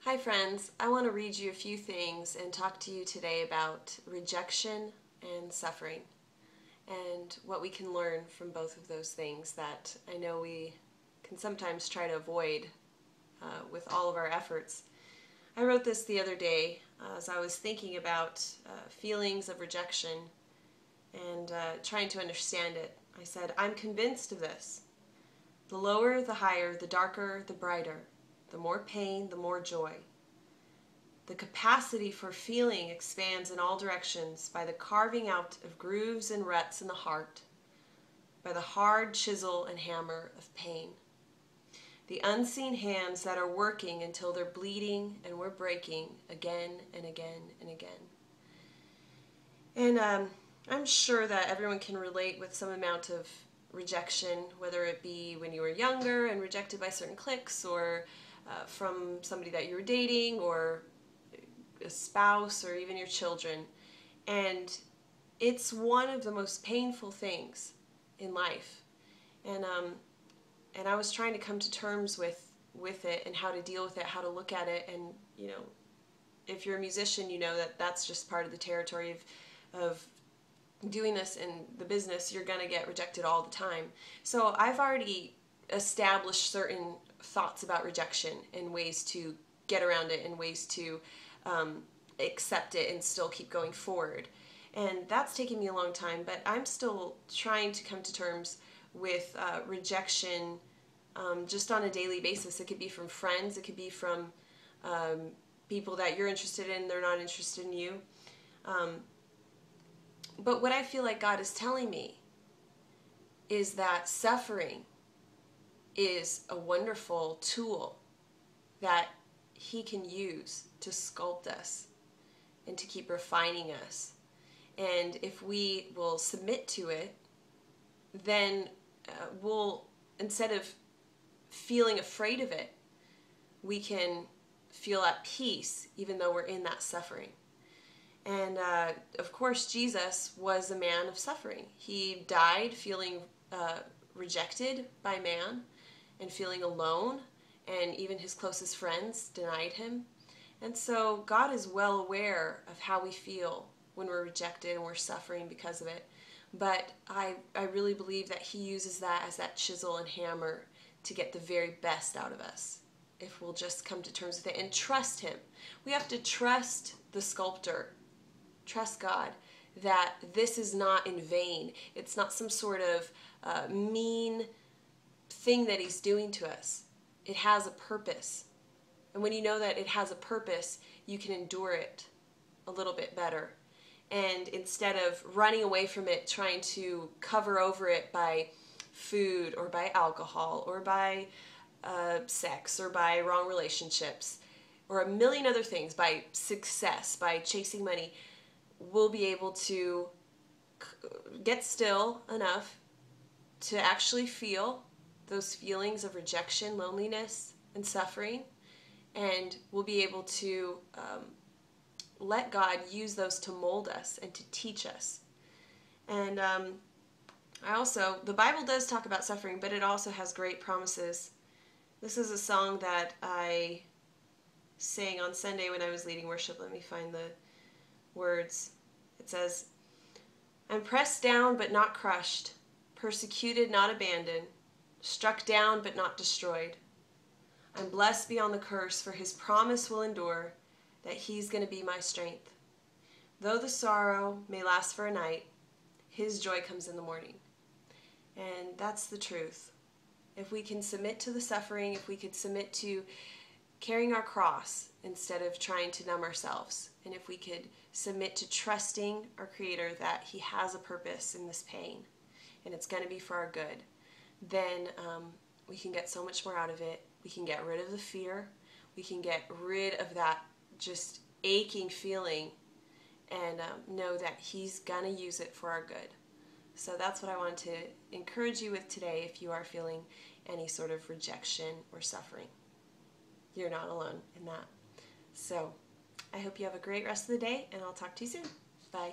Hi friends, I want to read you a few things and talk to you today about rejection and suffering and what we can learn from both of those things that I know we can sometimes try to avoid with all of our efforts. I wrote this the other day as I was thinking about feelings of rejection and trying to understand it. I said, I'm convinced of this. The lower, the higher, the darker, the brighter. The more pain, the more joy. The capacity for feeling expands in all directions by the carving out of grooves and ruts in the heart, by the hard chisel and hammer of pain. The unseen hands that are working until they're bleeding and we're breaking again and again and again. And I'm sure that everyone can relate with some amount of rejection, whether it be when you were younger and rejected by certain cliques, or from somebody that you were dating, or a spouse, or even your children. And it's one of the most painful things in life. And I was trying to come to terms with it and how to deal with it, how to look at it. And if you're a musician, you know that that's just part of the territory of doing this in the business. You're going to get rejected all the time. So I've already established certain thoughts about rejection and ways to get around it and ways to accept it and still keep going forward. And that's taken me a long time, but I'm still trying to come to terms with rejection just on a daily basis. It could be from friends, it could be from people that you're interested in, they're not interested in you. But what I feel like God is telling me is that suffering is a wonderful tool that He can use to sculpt us and to keep refining us. And if we will submit to it, then we'll, instead of feeling afraid of it, we can feel at peace even though we're in that suffering. And of course, Jesus was a man of suffering. He died feeling rejected by man and feeling alone, and even his closest friends denied him. And so God is well aware of how we feel when we're rejected and we're suffering because of it. But I really believe that He uses that as that chisel and hammer to get the very best out of us, if we'll just come to terms with it and trust Him. We have to trust the sculptor. Trust God that this is not in vain. It's not some sort of mean thing that He's doing to us. It has a purpose. And when you know that it has a purpose, you can endure it a little bit better. And instead of running away from it, trying to cover over it by food or by alcohol or by sex or by wrong relationships or a million other things, by success, by chasing money, we'll be able to get still enough to actually feel those feelings of rejection, loneliness, and suffering, and we'll be able to let God use those to mold us and to teach us. And the Bible does talk about suffering, but it also has great promises. This is a song that I sang on Sunday when I was leading worship. Let me find the words. It says, I'm pressed down but not crushed, persecuted not abandoned, struck down but not destroyed. I'm blessed beyond the curse, for His promise will endure, that He's going to be my strength. Though the sorrow may last for a night, His joy comes in the morning. And that's the truth. If we can submit to the suffering, if we could submit to carrying our cross instead of trying to numb ourselves, and if we could submit to trusting our Creator that He has a purpose in this pain, and it's going to be for our good, then we can get so much more out of it. We can get rid of the fear. We can get rid of that just aching feeling and know that He's going to use it for our good. So that's what I wanted to encourage you with today if you are feeling any sort of rejection or suffering. You're not alone in that. So I hope you have a great rest of the day, and I'll talk to you soon. Bye.